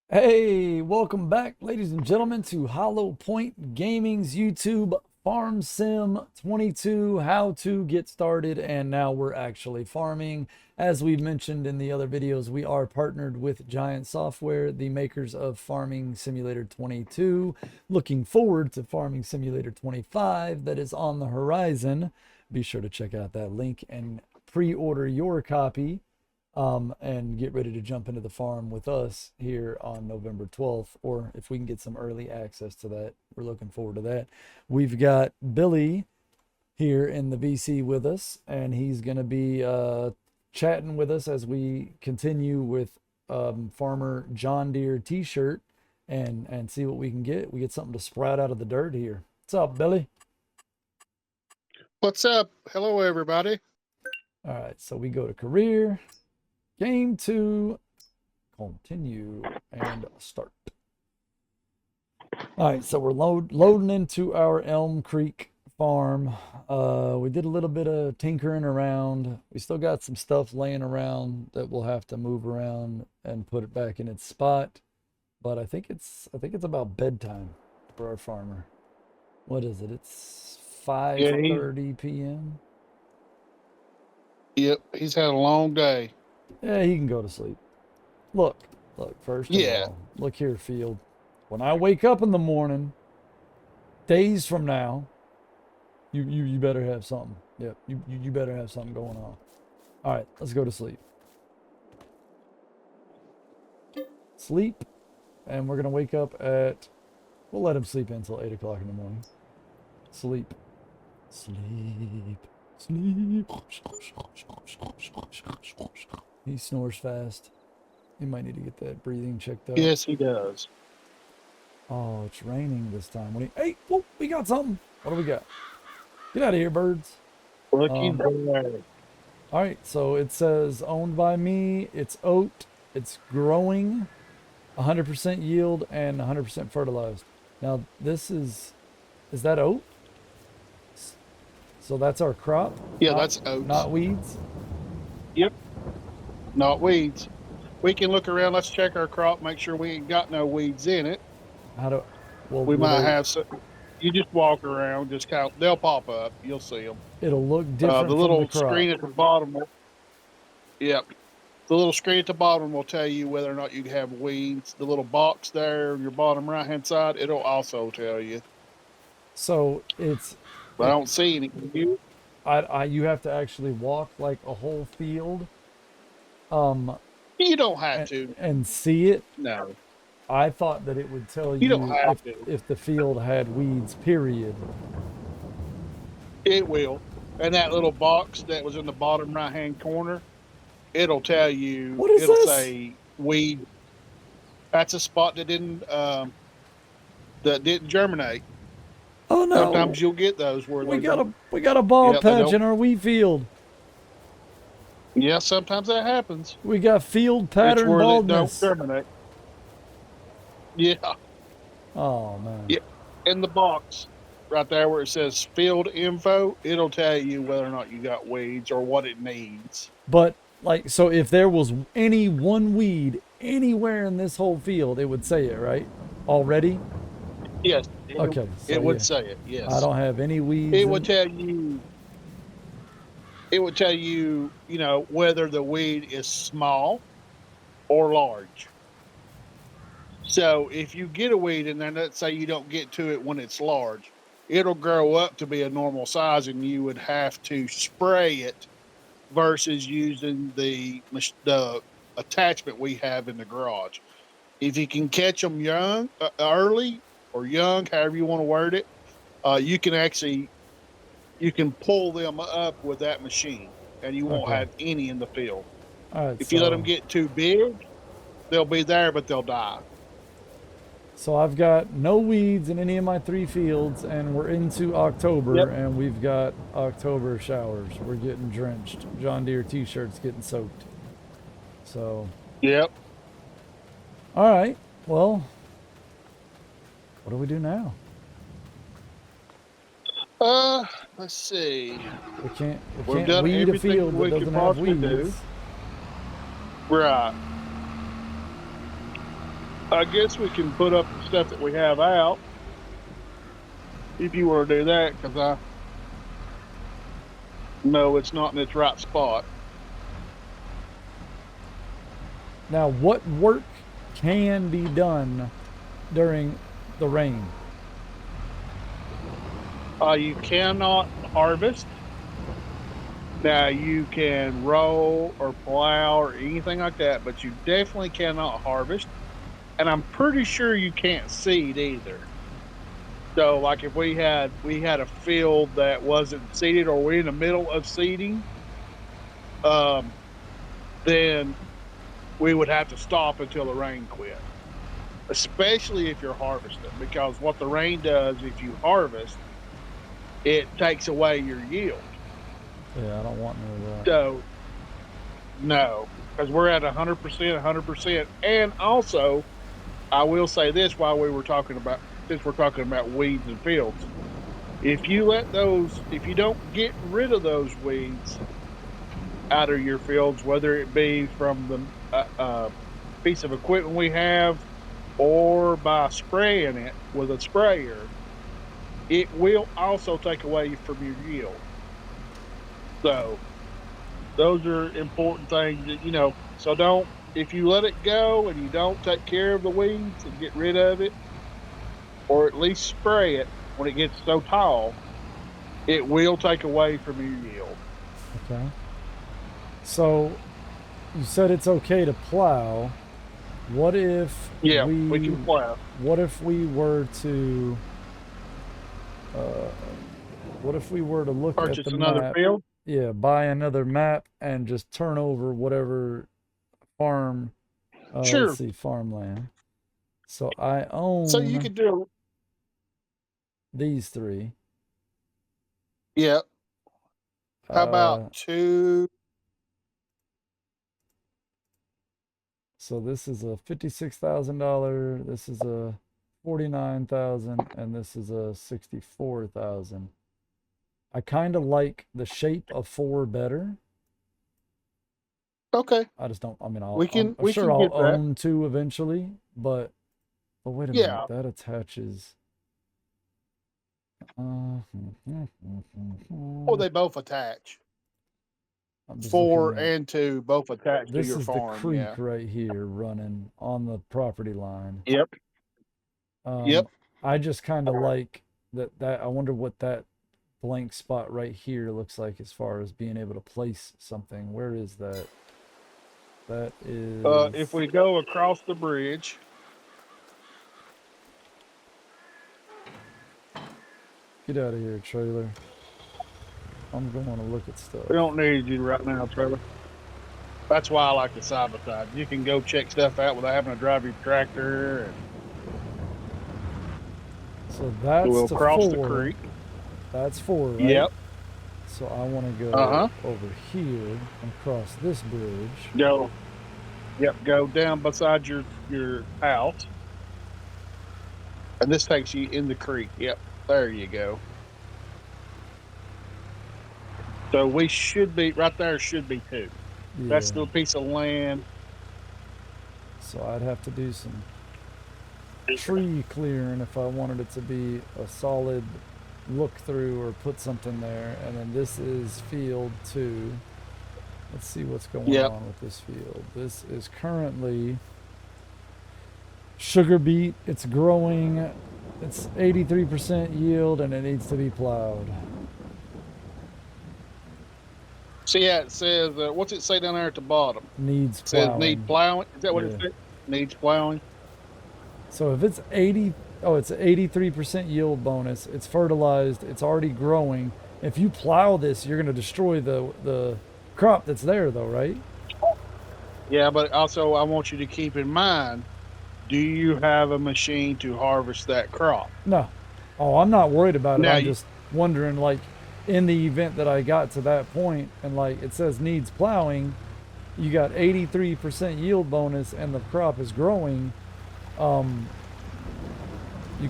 Hey, welcome back, ladies and gentlemen, to Hollow Point Gaming's YouTube Farm Sim 22 how to get started. And now we're actually farming. As we've mentioned in the other videos, we are partnered with Giant Software, the makers of Farming Simulator 22. Looking forward to Farming Simulator 25 that is on the horizon. Be sure to check out that link and pre-order your copy. And get ready to jump into the farm with us here on November 12th, or if we can get some early access to that, we're looking forward to that. We've got Billy here in the VC with us, and he's going to be chatting with us as we continue with Farmer John Deere t-shirt and see what we can get. We get something to sprout out of the dirt here. What's up, Billy? What's up? Hello, everybody. All right, so we go to career. Game 2, continue, and start. All right, so we're loading into our Elm Creek farm. We did a little bit of tinkering around. We still got some stuff laying around that we'll have to move around and put it back in its spot. But I think it's about bedtime for our farmer. What is it? It's 5:30 p.m. Yep, he's had a long day. Yeah, he can go to sleep. Look, first of all, look here, Field. When I wake up in the morning, days from now, you better have something. Yep, you better have something going on. All right, let's go to sleep. Sleep, and we're gonna wake up at. We'll let him sleep until 8 o'clock in the morning. Sleep, sleep, sleep. He snores fast. You might need to get that breathing checked out. Yes, he does. Oh, it's raining this time. Hey, whoa, we got something. What do we got? Get out of here, birds. Looky there. All right, so it says owned by me. It's oat. It's growing, 100% yield and 100% fertilized. Now, this is that oat? So that's our crop? Yeah, that's oats. Not weeds? Yep, not weeds. We can look around. Let's check our crop, make sure we ain't got no weeds in it. Well, we might have some. You just walk around, just count. They'll pop up. You'll see them. It'll look different. The little screen at the bottom. Yep. The little screen at the bottom will tell you whether or not you have weeds. The little box there, your bottom right-hand side, it'll also tell you. So it's. But I don't see any. You have to actually walk like a whole field. You don't have to. And see it. No. I thought that it would tell you if the field had weeds, period. It will. And that little box that was in the bottom right-hand corner, it'll tell you. What is it'll this? Say weed. That's a spot that didn't germinate. Oh no! Sometimes you'll get those where we got a bald patch in our wheat field. Yeah, sometimes that happens. We got field pattern baldness. They don't germinate. Yeah. Oh man. Yeah. In the box, right there where it says field info, it'll tell you whether or not you got weeds or what it needs. But like, so if there was any one weed anywhere in this whole field, it would say it, right? Already? Yes. Okay. So it would say it. Yes. I don't have any weeds. It would tell you. It would tell you, whether the weed is small or large. So if you get a weed in there, let's say you don't get to it when it's large, it'll grow up to be a normal size, and you would have to spray it versus using the attachment we have in the garage. If you can catch them young, early or young, however you want to word it, you can pull them up with that machine, and you won't have any in the field. All right, if you let them get too big, they'll be there, but they'll die. So I've got no weeds in any of my 3 fields, and we're into October, and we've got October showers. We're getting drenched. John Deere t-shirts getting soaked. So. Yep. All right. Well, what do we do now? Let's see. We can't weed a field that doesn't have weeds. Right. I guess we can put up the stuff that we have out if you want to do that, because I know it's not in its right spot. Now, what work can be done during the rain? You cannot harvest. Now, you can roll or plow or anything like that, but you definitely cannot harvest. And I'm pretty sure you can't seed either. So, like if we had a field that wasn't seeded, or we're in the middle of seeding, then we would have to stop until the rain quit. Especially if you're harvesting, because what the rain does, if you harvest, it takes away your yield. Yeah, I don't want none of that. So, no, because we're at 100%, 100%. And also, I will say this while we were talking about, since we're talking about weeds and fields, if you don't get rid of those weeds out of your fields, whether it be from the piece of equipment we have or by spraying it with a sprayer, it will also take away from your yield. So those are important things that, so if you let it go and you don't take care of the weeds and get rid of it, or at least spray it when it gets so tall, it will take away from your yield. Okay. So you said it's okay to plow. What if we can plow. What if we were to look Purchase at the another map? field? Yeah, buy another map and just turn over whatever farm. Sure. Let's see, farmland. So I own. So you could do. These three. Yeah. How about two? So this is a $56,000. This is a 49,000, and this is a 64,000. I kind of like the shape of 4 better. Okay. I just don't. I mean, I'm sure I'll own 2 eventually, but wait a minute, that attaches. Well, they both attach. 4 and 2 both attach to your farm. This is the creek right here running on the property line. Yep. Yep. I just kind of like that. I wonder what that blank spot right here looks like as far as being able to place something. Where is that? That is. If we go across the bridge. Get out of here, trailer. I'm going to look at stuff. We don't need you right now, trailer. That's why I like the side by side. You can go check stuff out without having to drive your tractor. So that's we'll cross the creek. That's 4, right? Yep. So I want to go over here and cross this bridge. Go down beside your house. And this takes you in the creek. Yep. There you go. So we should be, right there should be 2. Yeah. That's the piece of land. So I'd have to do some tree clearing if I wanted it to be a solid look through or put something there. And then this is field 2. Let's see what's going on with this field. This is currently sugar beet. It's growing. It's 83% yield and it needs to be plowed. See, it says, what's it say down there at the bottom? Needs plowing. It says need plowing. Is that what it says? Needs plowing. So if it's it's an 83% yield bonus. It's fertilized. It's already growing. If you plow this, you're going to destroy the crop that's there, though, right? Yeah, but also I want you to keep in mind, do you have a machine to harvest that crop? No. Oh, I'm not worried about it. I'm just wondering, like, in the event that I got to that point and, like, it says needs plowing, you got 83% yield bonus and the crop is growing, you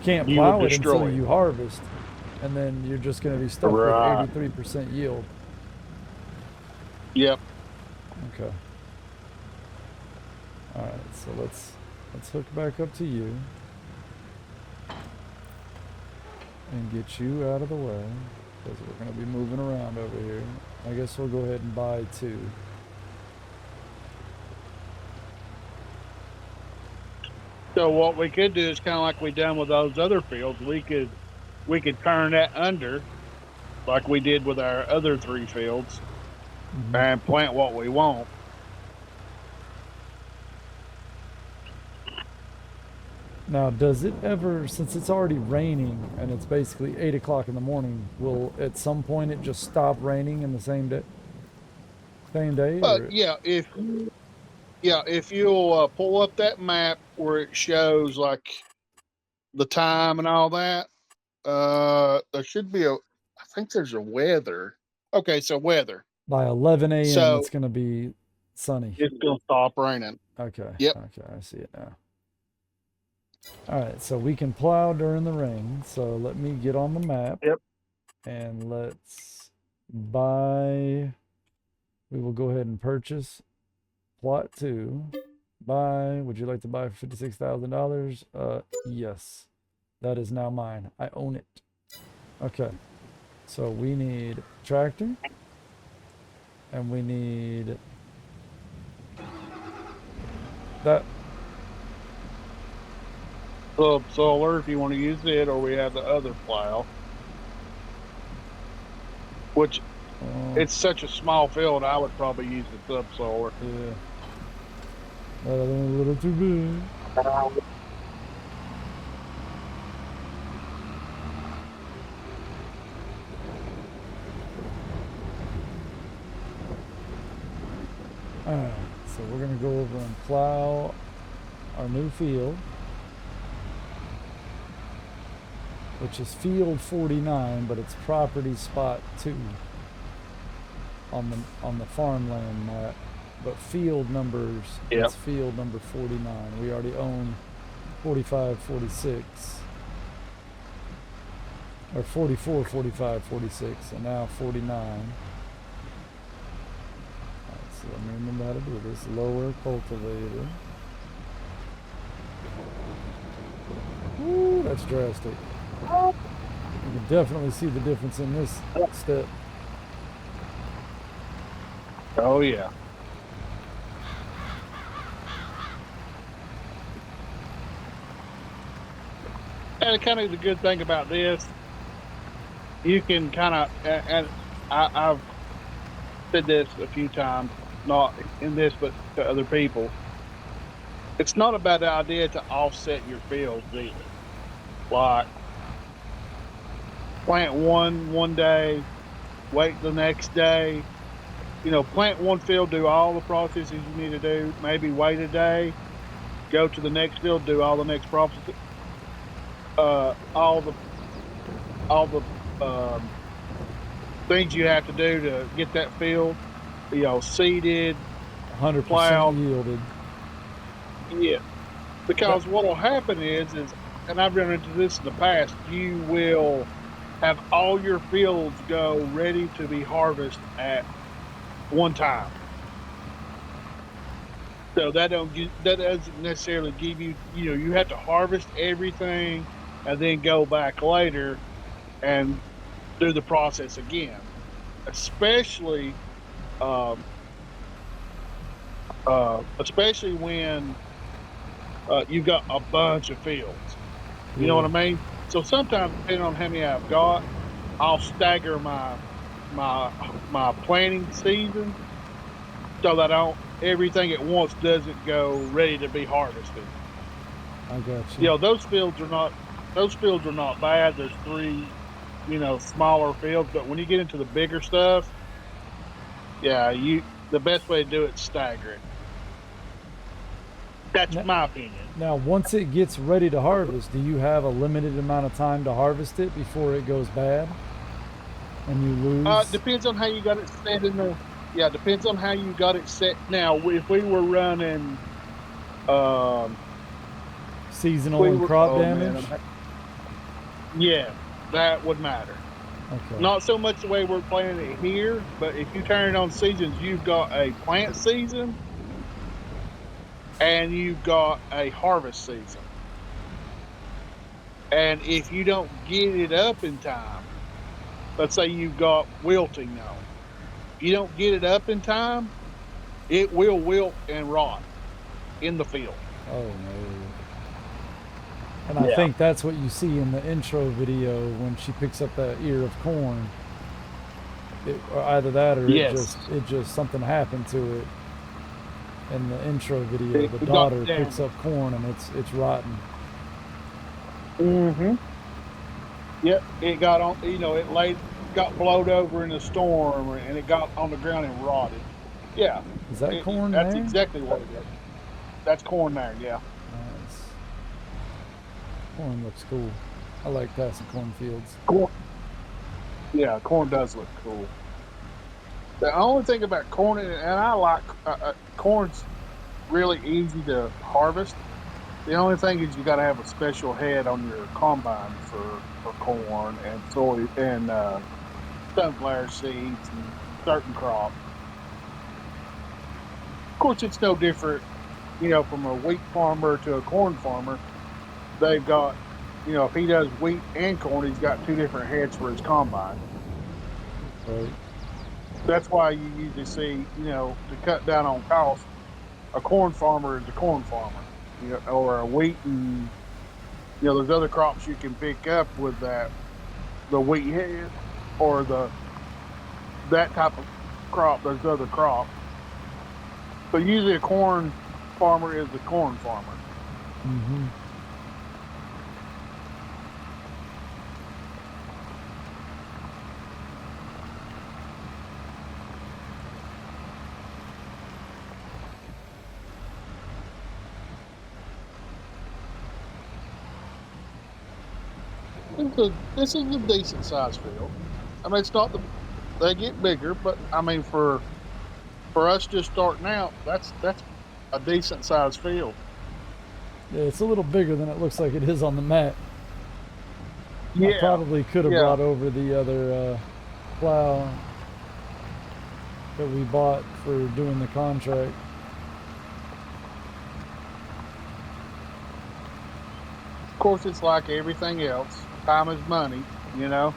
can't plow it until you harvest. And then you're just going to be stuck with 83% yield. Yep. Okay. All right, so let's let's hook back up to you and get you out of the way because we're going to be moving around over here. I guess we'll go ahead and buy 2. So what we could do is kind of like we done with those other fields. We could turn that under, like we did with our other 3 fields, and plant what we want. Now, does it ever, since it's already raining and it's basically 8 o'clock in the morning, will at some point it just stop raining in the same day? Same day? Or? If you'll pull up that map where it shows like the time and all that, there should be I think there's a weather. Okay, so weather. By 11 a.m. So it's going to be sunny. It's going to stop raining. Okay. Yep. Okay, I see it now. All right, so we can plow during the rain. So let me get on the map. Yep. And let's buy. We will go ahead and purchase plot 2. Buy. Would you like to buy for $56,000? Yes. That is now mine. I own it. Okay. So we need tractor. And we need that. Solar, if you want to use it, or we have the other plow, which it's such a small field. I would probably use the subsolar. Yeah, that other one's a little too big. All right, so we're gonna go over and plow our new field, which is field 49, but it's property spot 2 on the farmland map. But field numbers, it's field number 49. We already own 45, 46, or 44, 45, 46, and now 49. All right, so let me remember how to do this. Lower cultivator. Ooh, that's drastic. You can definitely see the difference in this step. Oh yeah. And kind of the good thing about this, you can kind of, and I've said this a few times, not in this, but to other people. It's not a bad idea to offset your fields either. Like, plant one day, wait the next day. You know, plant one field, do all the processes you need to do, maybe wait a day, go to the next field, do all the next processes, all the things you have to do to get that field, you know, seeded, 100% plowed, yielded. Yeah, because what will happen is, and I've run into this in the past, you will have all your fields go ready to be harvested at one time. So that doesn't necessarily give you, you know, you have to harvest everything and then go back later and do the process again. Especially when you've got a bunch of fields. You know what I mean? So sometimes, depending on how many I've got, I'll stagger my planting season so that everything at once doesn't go ready to be harvested. I got you. You know, those fields are not bad. There's 3, you know, smaller fields, but when you get into the bigger stuff, yeah, the best way to do it is stagger it. That's my opinion. Now, once it gets ready to harvest, do you have a limited amount of time to harvest it before it goes bad and you lose? Depends on how you got it set in the. Yeah, depends on how you got it set. Now, if we were running seasonal and crop damage, yeah, that would matter. Okay. Not so much the way we're playing it here, but if you turn it on seasons, you've got a plant season, and you've got a harvest season. And if you don't get it up in time, let's say you've got wilting now. If you don't get it up in time, it will wilt and rot in the field. Oh no. And I think that's what you see in the intro video when she picks up that ear of corn. Or either that, or Yes. it just something happened to it. In the intro video, It the got daughter damaged. picks up corn and it's rotten. Mm-hmm. Yep, it got on. You know, got blowed over in a storm, and it got on the ground and rotted. Yeah. Is that corn That's there? exactly what it is. That's corn there. Yeah. Nice. Corn looks cool. I like passing cornfields. Corn. Yeah, corn does look cool. The only thing about corn, and I like corn's really easy to harvest. The only thing is you got to have a special head on your combine for corn and soy and sunflower seeds and certain crops. Of course, it's no different, you know, from a wheat farmer to a corn farmer. They've got, you know, if he does wheat and corn, he's got two different heads for his combine. Right. That's why you usually see, you know, to cut down on costs, a corn farmer is a corn farmer, you know, or a wheat, and you know, there's other crops you can pick up with that, the wheat head, or that type of crop. There's other crops, but usually a corn farmer is a corn farmer. Mm-hmm. This is a decent sized field. I mean, it's not they get bigger, but I mean for us just starting out, that's a decent sized field. Yeah, it's a little bigger than it looks like it is on the map. Yeah. I probably could have brought over the other plow that we bought for doing the contract. Of course, it's like everything else. Time is money, you know.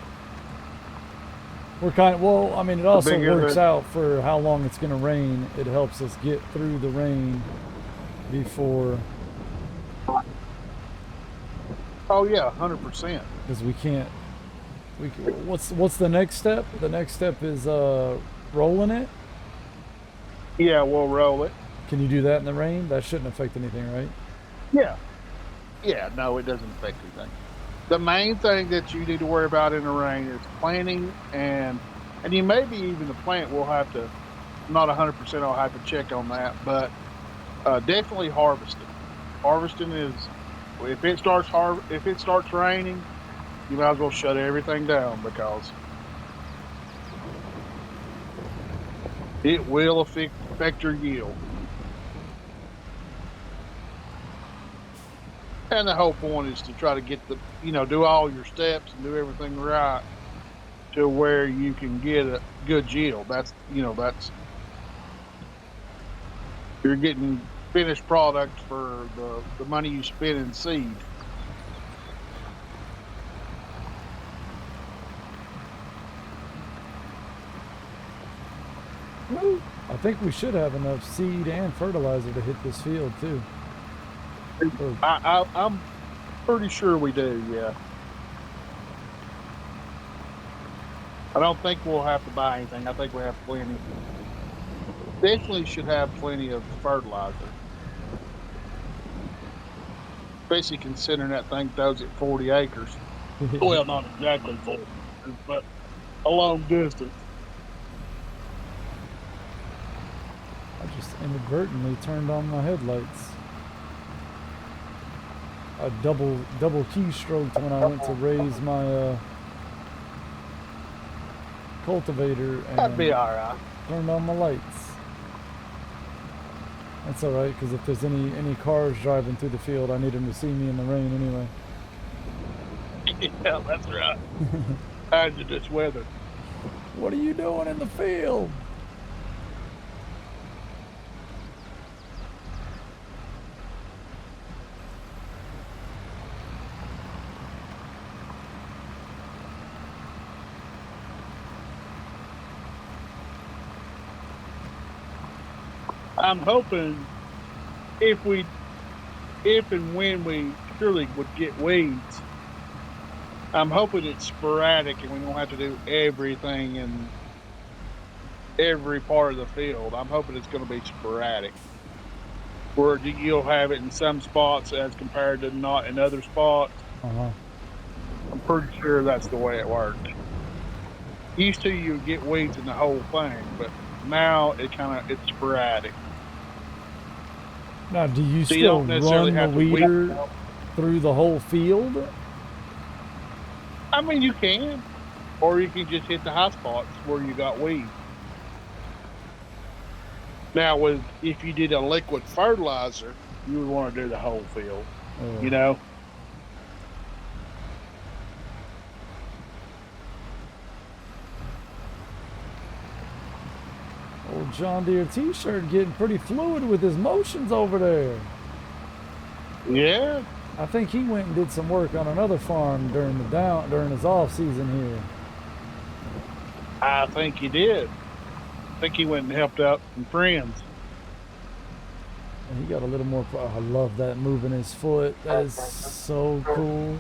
We're well, I mean, it also works the- out for how long it's going to rain. It helps us get through the rain before, Oh yeah, 100%. because what's the next step? The next step is rolling it. Yeah, we'll roll it. Can you do that in the rain? That shouldn't affect anything, right? Yeah. Yeah, no, it doesn't affect anything. The main thing that you need to worry about in the rain is planting, and you maybe even the plant will have to, not 100%, I'll have to check on that, but definitely harvesting. Harvesting is, if it starts raining, you might as well shut everything down, because it will affect your yield. And the whole point is to try to get do all your steps and do everything right to where you can get a good yield. That's you're getting finished product for the money you spend in seed. I think we should have enough seed and fertilizer to hit this field too. I'm pretty sure we do, yeah. I don't think we'll have to buy anything. I think we have plenty. Definitely should have plenty of fertilizer. Especially considering that thing throws at 40 acres. Well, not exactly 40 acres, but a long distance. I just inadvertently turned on my headlights. I double keystroked when I went to raise my cultivator That'd and be all right. turned on my lights. That's all right, because if there's any cars driving through the field, I need them to see me in the rain anyway. Yeah, that's right. How's it this weather? What are you doing in the field? I'm hoping if and when we surely would get weeds, I'm hoping it's sporadic and we don't have to do everything in every part of the field. I'm hoping it's going to be sporadic, where you'll have it in some spots as compared to not in other spots. Uh-huh. I'm pretty sure that's the way it works. Used to you would get weeds in the whole thing, but now it's sporadic. Now, do you So you still don't necessarily run the have to weed weeder out. through the whole field? I mean, you can, or you can just hit the high spots where you got weeds. Now, if you did a liquid fertilizer, you would want to do the whole field. You know. Old John Deere t-shirt getting pretty fluid with his motions over there. Yeah. I think he went and did some work on another farm during his off season here. I think he did. I think he went and helped out some friends. And he got a little more. I love that moving his foot. That is so cool.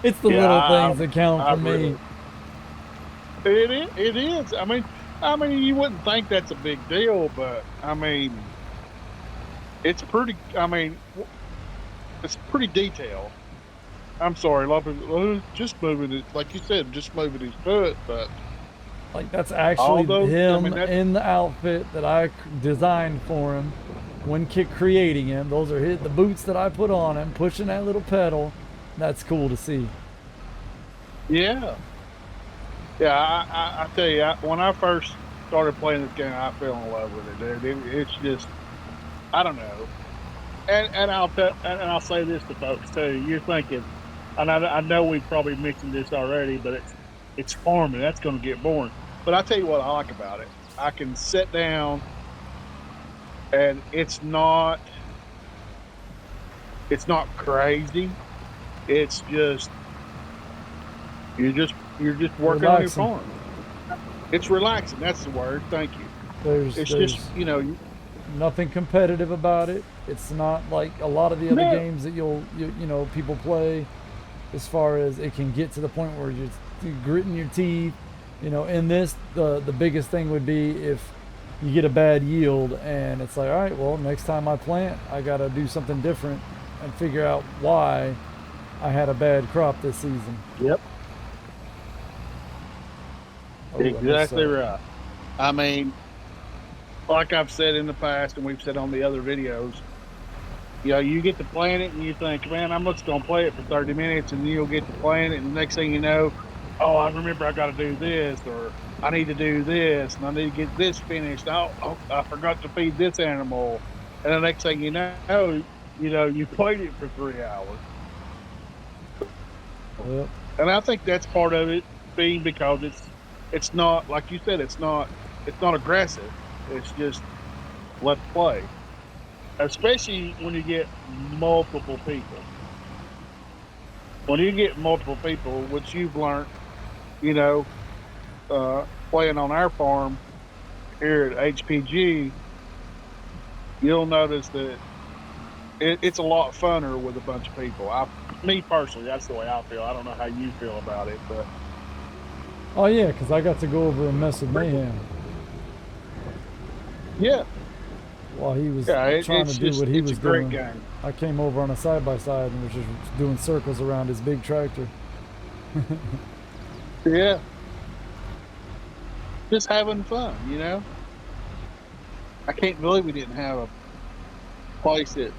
It's the little things that count for me. It is. I mean, you wouldn't think that's a big deal, but I mean, it's pretty. I mean, it's pretty detailed. I'm sorry, a lot of people just moving it, like you said, just moving his foot, but like that's actually him in the outfit that I designed for him when creating him. Those are the boots that I put on him, pushing that little pedal. That's cool to see. Yeah. Yeah, I tell you, when I first started playing this game, I fell in love with it, dude. It's just, I don't know. And I'll say this to folks too. You're thinking, and I know we've probably mentioned this already, but it's farming. That's going to get boring. But I tell you what I like about it. I can sit down, and it's not crazy. It's just you're just working on your farm. It's relaxing. That's the word. Thank you. There's just nothing competitive about it. It's not like a lot of the other games that you know people play. As far as it can get to the point where you're gritting your teeth. You know, in this, the biggest thing would be if you get a bad yield and it's like, all right, well, next time I plant, I got to do something different and figure out why I had a bad crop this season. Yep. Oh, exactly right. I mean, like I've said in the past, and we've said on the other videos, you know, you get to playing it and you think, man, I'm just going to play it for 30 minutes, and you'll get to playing it, and the next thing you know, oh, I remember I got to do this, or I need to do this, and I need to get this finished. Oh, I forgot to feed this animal. And the next thing you know, you played it for 3 hours. Yep. And I think that's part of it being because it's not, like you said, it's not aggressive. It's just let's play. Especially when you get multiple people. When you get multiple people, which you've learned, you know, playing on our farm here at HPG, you'll notice that it's a lot funner with a bunch of people. Me personally, that's the way I feel. I don't know how you feel about it, but oh yeah, because I got to go over and mess with Mayhem. Yeah. While he was trying to do what he was doing, game. I came over on a side-by-side and was just doing circles around his big tractor. Yeah. Just having fun, you know? I can't believe we didn't have a place that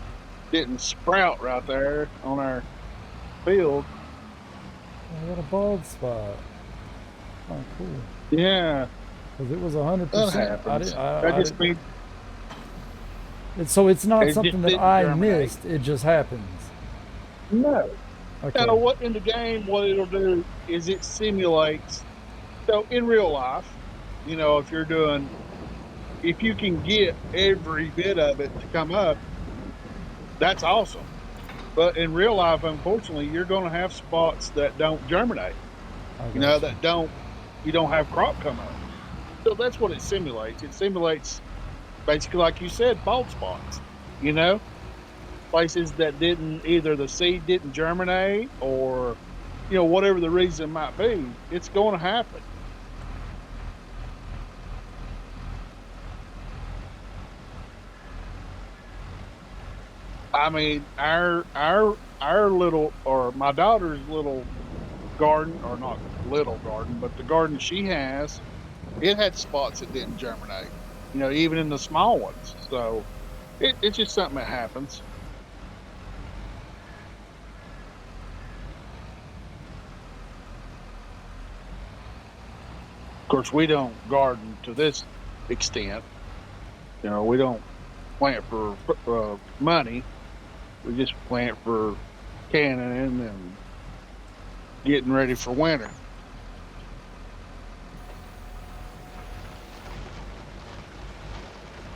didn't sprout right there on our field. I got a bald spot. Oh, cool. Yeah. Because it was 100%. I just mean... So it's not something that I missed. It just happens. No. Okay. Now, what in the game, what it'll do is it simulates. So in real life, you know, if you can get every bit of it to come up, that's awesome. But in real life, unfortunately, you're going to have spots that don't germinate. I You know, got you don't have crop come up. So that's what it simulates. It simulates basically, like you said, bald spots. You know, places that didn't either the seed didn't germinate or, you know, whatever the reason might be, it's going to happen. I mean, our little, or my daughter's little garden, or not little garden, but the garden she has, it had spots that didn't germinate. You know, even in the small ones. So it's just something that happens. Of course, we don't garden to this extent. You know, we don't plant for money. We just plant for canning and getting ready for winter.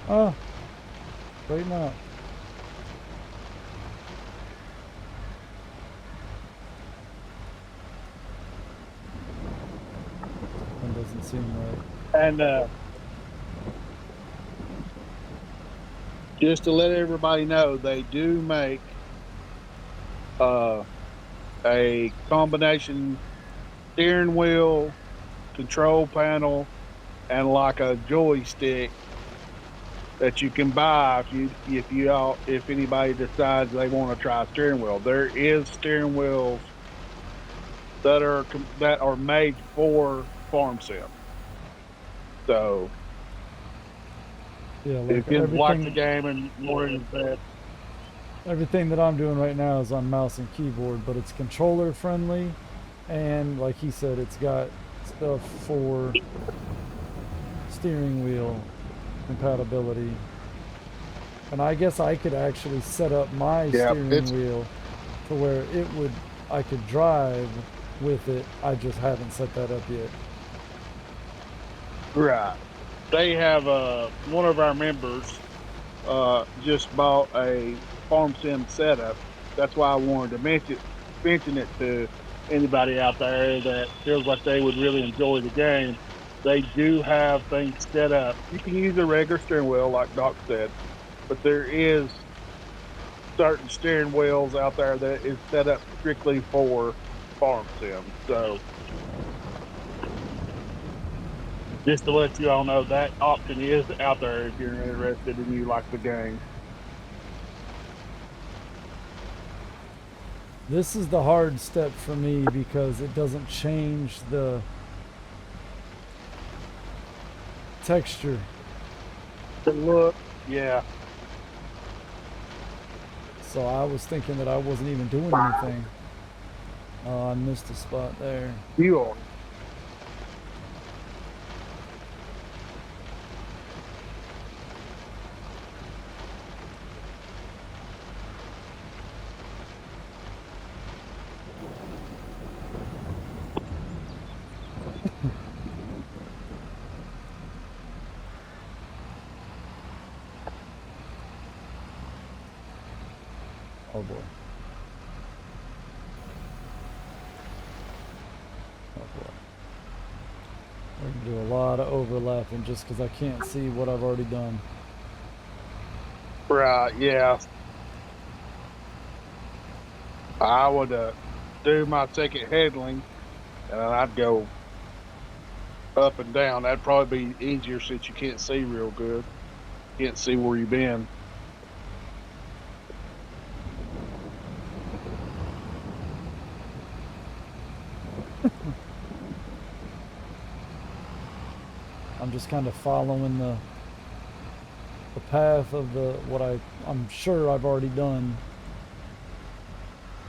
Oh, straighten out. That doesn't seem right. And just to let everybody know, they do make a combination steering wheel, control panel, and like a joystick that you can buy if anybody decides they want to try a steering wheel. There is steering wheels that are made for farm sim. So Yeah, like if you like the game and more into that, everything that I'm doing right now is on mouse and keyboard, but it's controller friendly, and like he said, it's got stuff for steering wheel compatibility. And I guess I could actually set up my steering wheel to where I could drive with it. I just haven't set that up yet. right. They have one of our members just bought a farm sim setup. That's why I wanted to mention it to anybody out there that feels like they would really enjoy the game. They do have things set up. You can use a regular steering wheel, like Doc said, but there is certain steering wheels out there that is set up strictly for farm sim. So just to let you all know, that option is out there if you're interested and you like the game. This is the hard step for me because it doesn't change the texture. The look, yeah. So I was thinking that I wasn't even doing anything. Oh, I missed a spot there. You are. Oh boy. Oh boy. We're gonna do a lot of overlapping just because I can't see what I've already done. Right, yeah. I would do my second headling and then I'd go up and down. That'd probably be easier since you can't see real good. Can't see where you've been. I'm just kind of following the path of what I'm sure I've already done.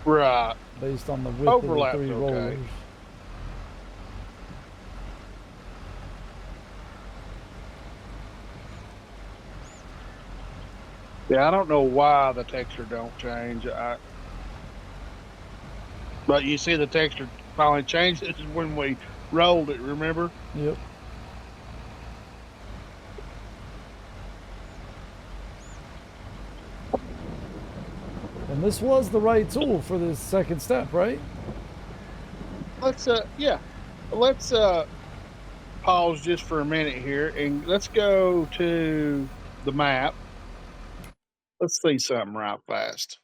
Right. Based on the width Overlap's of the 3 okay. rollers. Yeah, I don't know why the texture don't change. But you see the texture finally changed. This is when we rolled it, remember? Yep. And this was the right tool for this second step, right? Let's let's pause just for a minute here and let's go to the map. Let's see something right fast.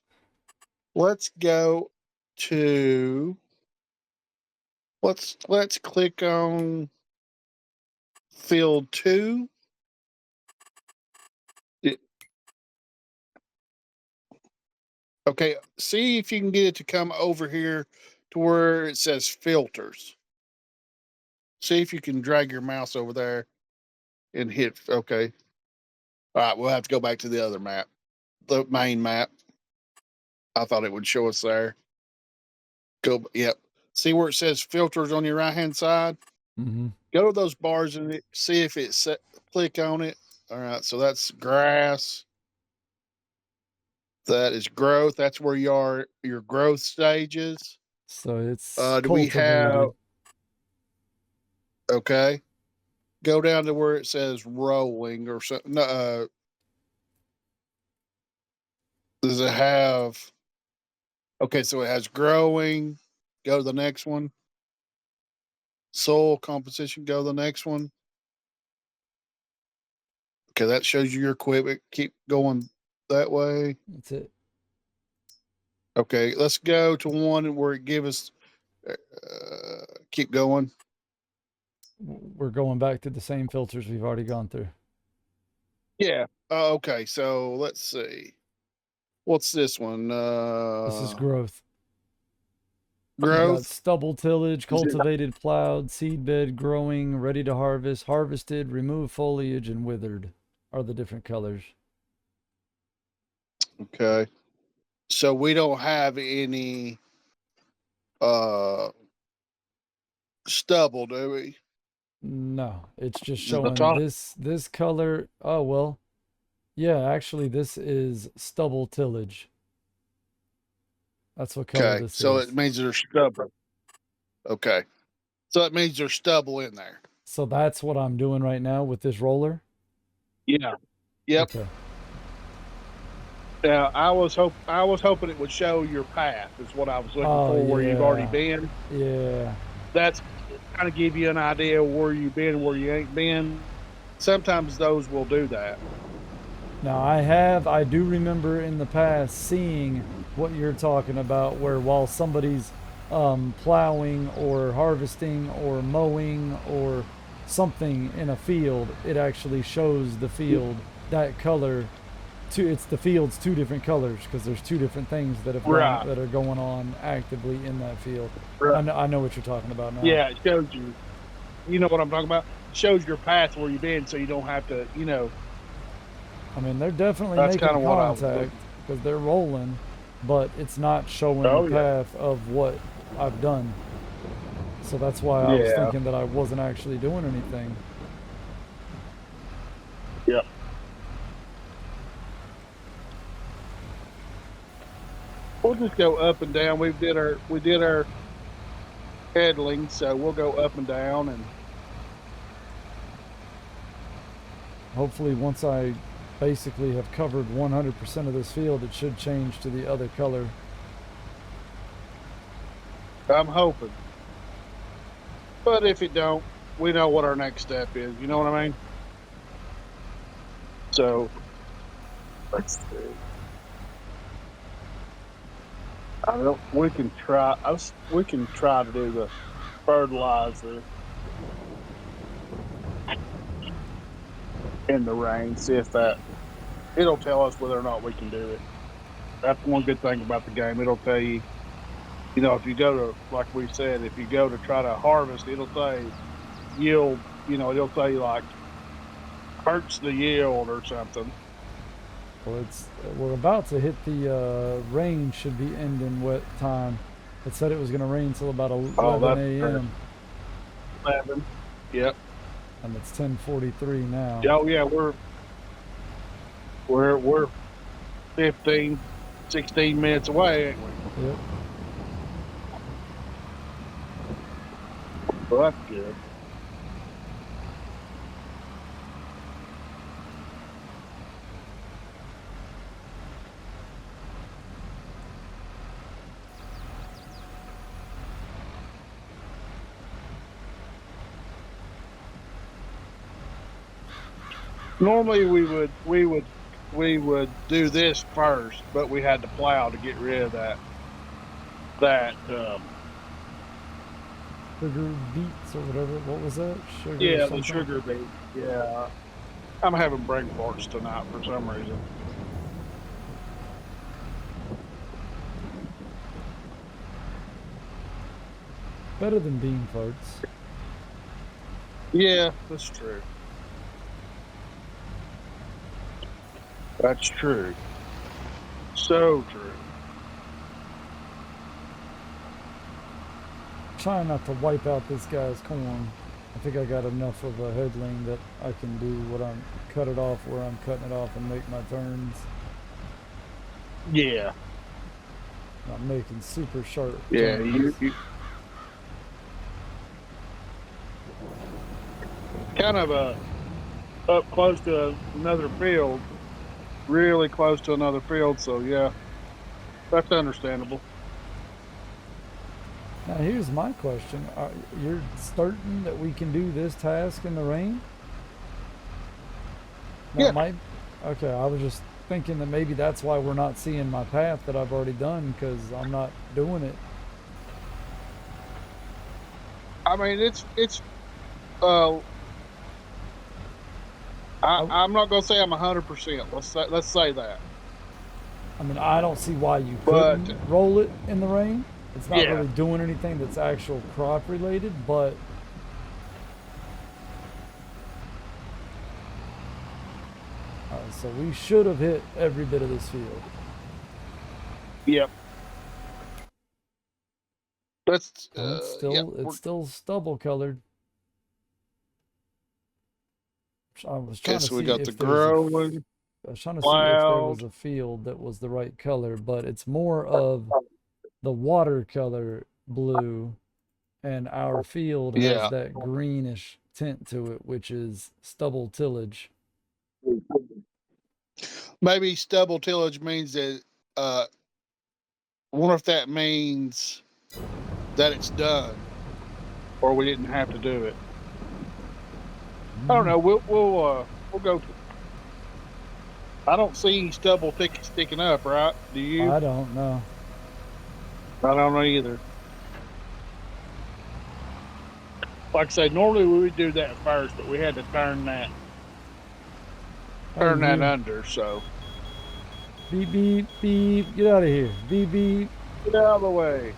Let's go to let's click on field 2. Okay, see if you can get it to come over here to where it says filters. See if you can drag your mouse over there and hit okay. All right, we'll have to go back to the other map, the main map. I thought it would show us there. Go, yep. See where it says filters on your right hand side? Mm-hmm. Go to those bars and see if it's set, click on it. All right, so that's grass. That is growth. That's where your growth stages. So it's Do we cultivated. have? Okay. Go down to where it says rolling or something. Does it have? Okay, so it has growing. Go to the next one. Soil composition. Go to the next one. Okay, that shows you your equipment. Keep going that way. That's it. Okay, let's go to one where it gives us. Keep going. We're going back to the same filters we've already gone through. Yeah. Okay, so let's see. What's this one? This is growth. You got Growth. stubble tillage, cultivated, plowed, seedbed, growing, ready to harvest, harvested, remove foliage, and withered are the different colors. Okay. So we don't have any stubble, do we? No, it's just The showing top. this color. Oh, well, yeah, actually this is stubble tillage. That's what color Okay. this So is. it means there's stubble. Okay. So it means there's stubble in there. So that's what I'm doing right now with this roller. Yeah. Yep. Okay. Now I was hoping it would show your path is what I was looking for where you've already been. Yeah. That's kind of give you an idea where you've been, where you ain't been. Sometimes those will do that. Now I do remember in the past seeing what you're talking about, where while somebody's plowing or harvesting or mowing or something in a field, it actually shows the field that color. It's the field's two different colors because there's two different things that have that are going on actively in that field. Right. I know what you're talking about now. Yeah, it shows you. You know what I'm talking about? It shows your path where you've been, so you don't have to. I mean, they're definitely making contact because they're rolling, but it's not showing the path of what I've done. So that's why I was thinking that I wasn't actually doing anything. Yep. We'll just go up and down. We did our pedaling, so we'll go up and down and hopefully once I basically have covered 100% of this field, it should change to the other color. I'm hoping. But if it don't, we know what our next step is. You know what I mean? So let's see. We can try to do the fertilizer in the rain, see if it'll tell us whether or not we can do it. That's one good thing about the game. It'll tell you, if you go to, like we said, if you go to try to harvest, it'll say yield, it'll tell you like hurts the yield or something. Well, we're about to hit the rain should be ending wet time. It said it was going to rain till about 11 a.m. 11. Yep. And it's 10:43 now. Oh yeah, we're 15, 16 minutes away, ain't we? Yep. Well, that's good. Normally we would do this first, but we had to plow to get rid of that Sugar beets or whatever. What was that? Sugar. yeah, something? the sugar beet. Yeah. I'm having brain farts tonight for some reason. Better than bean farts. Yeah, that's true. That's true. So true. Trying not to wipe out this guy's corn. I think I got enough of a headling that I can do what I'm cut it off where I'm cutting it off and make my turns. Yeah. Not making super sharp. Yeah, turns. you kind of up close to another field, really close to another field. So yeah, that's understandable. Now here's my question: you're certain that we can do this task in the rain? That Yeah. might. Okay, I was just thinking that maybe that's why we're not seeing my path that I've already done because I'm not doing it. I mean, uh, I'm not gonna say I'm 100%. Let's say that. I mean, I don't see why you But couldn't roll it in the rain. It's not yeah, really doing anything that's actual crop related, but so we should have hit every bit of this field. yep. Let's And yep. it's still stubble colored. I was trying to So we see got the if there's a growing I was trying to see if there was cloud. a field that was the right color, but it's more of the watercolor blue, and our field has Yeah. that greenish tint to it, which is stubble tillage. Maybe stubble tillage means that. I wonder if that means that it's done, or we didn't have to do it. I don't know. We'll go. I don't see any stubble sticking up, right? Do you? I don't know. I don't know either. Like I said, normally we would do that first, but we had to turn that Hey, you. under. So Beep, beep, beep. Get out of here. Beep, beep. get out of the way.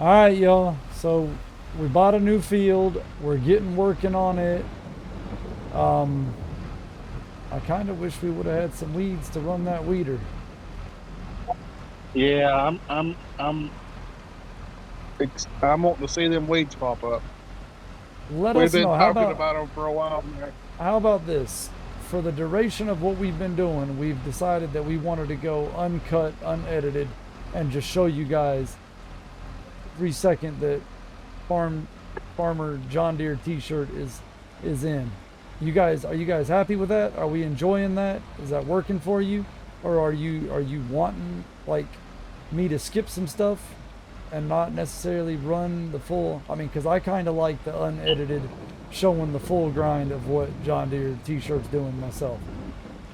All right, y'all. So we bought a new field. We're getting working on it. I kind of wish we would have had some weeds to run that weeder. Yeah, I'm wanting to see them weeds pop up. Let We've us been know. How talking about about them for a while now. how about this? For the duration of what we've been doing, we've decided that we wanted to go uncut, unedited, and just show you guys 3 second that farmer John Deere t-shirt is in. Are you guys happy with that? Are we enjoying that? Is that working for you? Or are you wanting like me to skip some stuff and not necessarily run the full? I mean, because I kind of like the unedited, showing the full grind of what John Deere t-shirt's doing myself.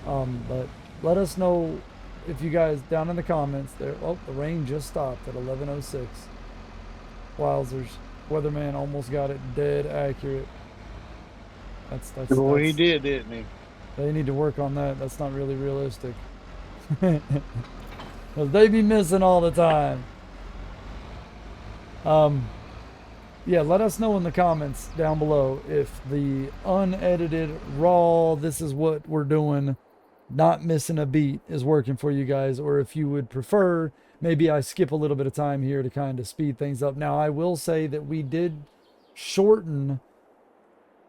But let us know if you guys down in the comments there. Oh, the rain just stopped at 11:06. Wowzers. Weatherman almost got it dead accurate. Well, he did, didn't he? They need to work on that. That's not really realistic. Because they be missing all the time. Yeah, let us know in the comments down below if the unedited, raw, this is what we're doing, not missing a beat is working for you guys, or if you would prefer, maybe I skip a little bit of time here to kind of speed things up. Now, I will say that we did shorten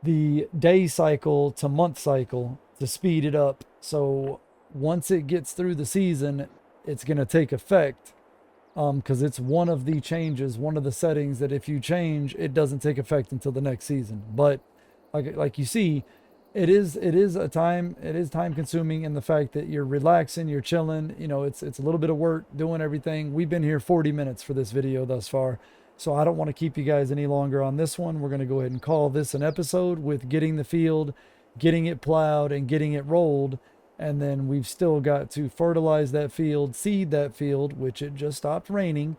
the day cycle to month cycle to speed it up. So once it gets through the season, it's going to take effect because it's one of the changes, one of the settings that if you change, it doesn't take effect until the next season. But like you see, it is time consuming in the fact that you're relaxing, you're chilling. You know, it's a little bit of work doing everything. We've been here 40 minutes for this video thus far. So I don't want to keep you guys any longer on this one. We're going to go ahead and call this an episode with getting the field, getting it plowed, and getting it rolled. And then we've still got to fertilize that field, seed that field, which it just stopped raining,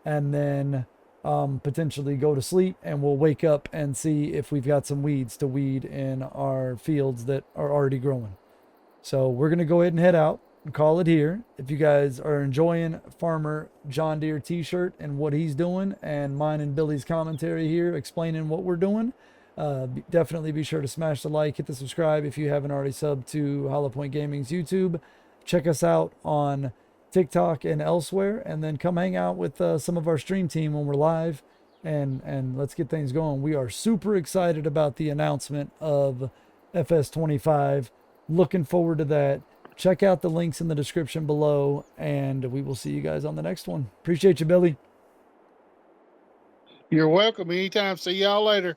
and then potentially go to sleep, and we'll wake up and see if we've got some weeds to weed in our fields that are already growing. So we're going to go ahead and head out and call it here. If you guys are enjoying Farmer John Deere t-shirt and what he's doing, and mine and Billy's commentary here explaining what we're doing, definitely be sure to smash the like, hit the subscribe if you haven't already subbed to Hollow Point Gaming's YouTube. Check us out on TikTok and elsewhere, and then come hang out with some of our stream team when we're live, and let's get things going. We are super excited about the announcement of FS25. Looking forward to that. Check out the links in the description below, and we will see you guys on the next one. Appreciate you, Billy. You're welcome anytime. See y'all later.